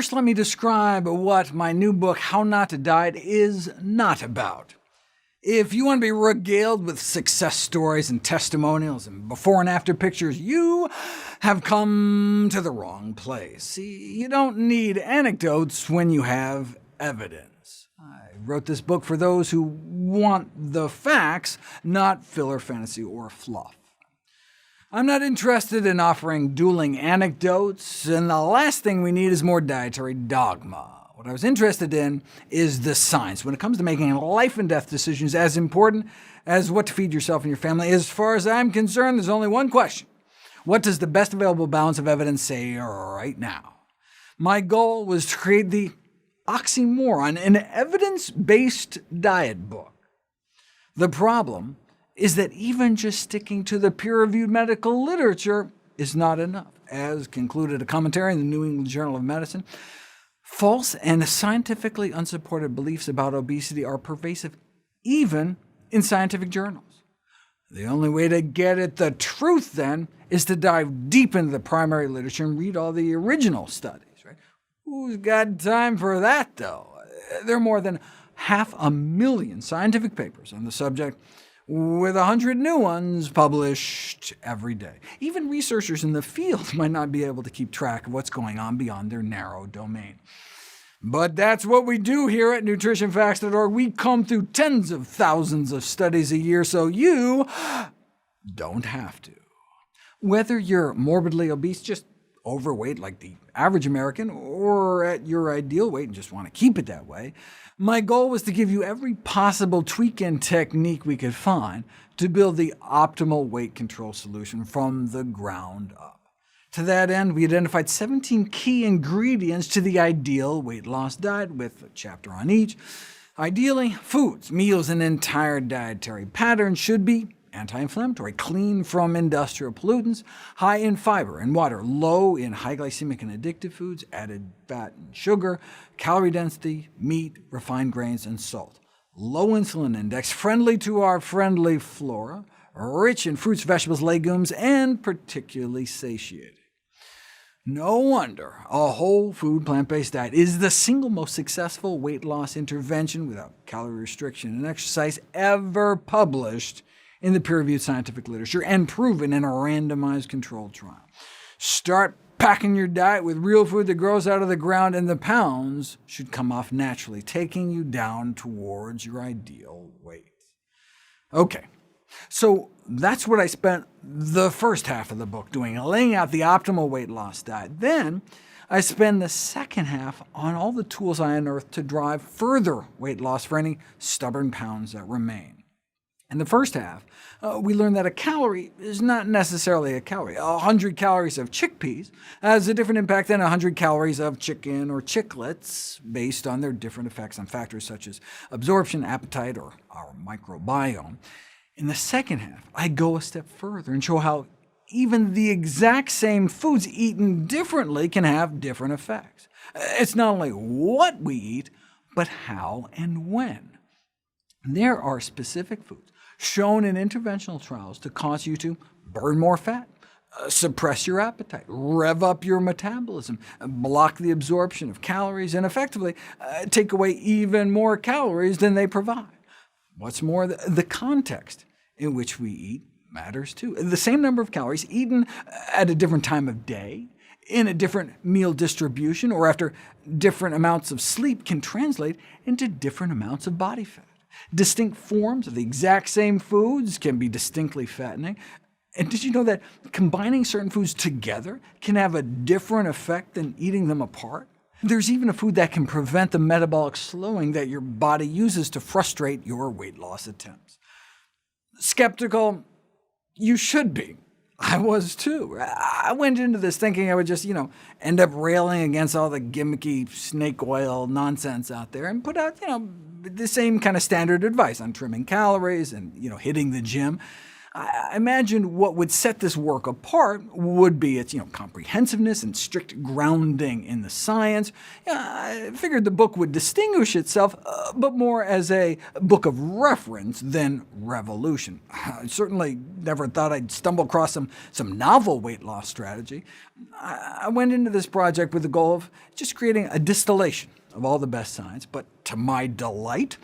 First, let me describe what my new book, How Not to Diet, is not about. If you want to be regaled with success stories and testimonials and before and after pictures, you have come to the wrong place. See, you don't need anecdotes when you have evidence. I wrote this book for those who want the facts, not filler fantasy or fluff. I'm not interested in offering dueling anecdotes, and the last thing we need is more dietary dogma. What I was interested in is the science. When it comes to making life-and-death decisions as important as what to feed yourself and your family, as far as I'm concerned, there's only one question. What does the best available balance of evidence say right now? My goal was to create the oxymoron, an evidence-based diet book. The problem is that even just sticking to the peer-reviewed medical literature is not enough. As concluded a commentary in the New England Journal of Medicine, false and scientifically unsupported beliefs about obesity are pervasive even in scientific journals. The only way to get at the truth, then, is to dive deep into the primary literature and read all the original studies. Right? Who's got time for that, though? There are more than 500,000 scientific papers on the subject, with 100 new ones published every day. Even researchers in the field might not be able to keep track of what's going on beyond their narrow domain. But that's what we do here at nutritionfacts.org. We comb through tens of thousands of studies a year, so you don't have to. Whether you're morbidly obese, just overweight like the average American, or at your ideal weight and just want to keep it that way, my goal was to give you every possible tweak and technique we could find to build the optimal weight control solution from the ground up. To that end, we identified 17 key ingredients to the ideal weight loss diet, with a chapter on each. Ideally, foods, meals, and entire dietary pattern should be anti-inflammatory, clean from industrial pollutants, high in fiber and water, low in high glycemic and addictive foods, added fat and sugar, calorie density, meat, refined grains, and salt, low insulin index, friendly to our friendly flora, rich in fruits, vegetables, legumes, and particularly satiating. No wonder a whole food plant-based diet is the single most successful weight loss intervention without calorie restriction and exercise ever published in the peer-reviewed scientific literature, and proven in a randomized controlled trial. Start packing your diet with real food that grows out of the ground, and the pounds should come off naturally, taking you down towards your ideal weight. OK, so that's what I spent the first half of the book doing, laying out the optimal weight loss diet. Then I spend the second half on all the tools I unearthed to drive further weight loss for any stubborn pounds that remain. In the first half, we learned that a calorie is not necessarily a calorie. 100 calories of chickpeas has a different impact than 100 calories of chicken or chiclets, based on their different effects on factors such as absorption, appetite, or our microbiome. In the second half, I go a step further and show how even the exact same foods eaten differently can have different effects. It's not only what we eat, but how and when. There are specific foods shown in interventional trials to cause you to burn more fat, suppress your appetite, rev up your metabolism, block the absorption of calories, and effectively take away even more calories than they provide. What's more, the context in which we eat matters too. The same number of calories eaten at a different time of day, in a different meal distribution, or after different amounts of sleep can translate into different amounts of body fat. Distinct forms of the exact same foods can be distinctly fattening. And did you know that combining certain foods together can have a different effect than eating them apart? There's even a food that can prevent the metabolic slowing that your body uses to frustrate your weight loss attempts. Skeptical? You should be. I was too. I went into this thinking I would just, end up railing against all the gimmicky snake oil nonsense out there and put out, the same kind of standard advice on trimming calories and, hitting the gym. I imagine what would set this work apart would be its comprehensiveness and strict grounding in the science. I figured the book would distinguish itself, but more as a book of reference than revolution. I certainly never thought I'd stumble across some novel weight loss strategy. I went into this project with the goal of just creating a distillation of all the best science, but to my delight,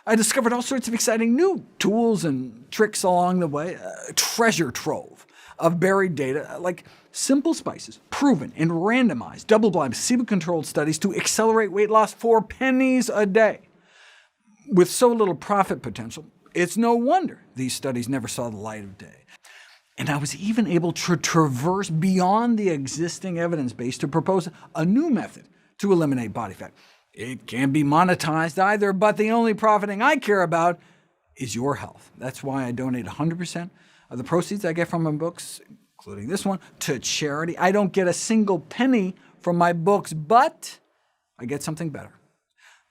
I discovered all sorts of exciting new tools and tricks along the way, a treasure trove of buried data, like simple spices, proven in randomized, double-blind, placebo-controlled studies to accelerate weight loss for pennies a day. With so little profit potential, it's no wonder these studies never saw the light of day. And I was even able to traverse beyond the existing evidence base to propose a new method to eliminate body fat. It can't be monetized either, but the only profiting I care about is your health. That's why I donate 100% of the proceeds I get from my books, including this one, to charity. I don't get a single penny from my books, but I get something better: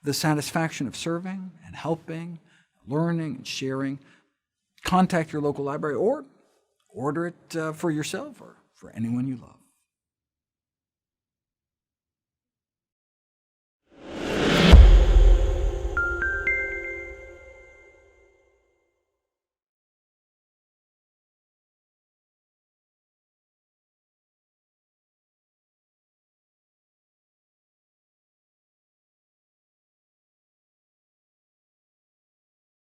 the satisfaction of serving and helping, learning and sharing. Contact your local library or order it for yourself or for anyone you love.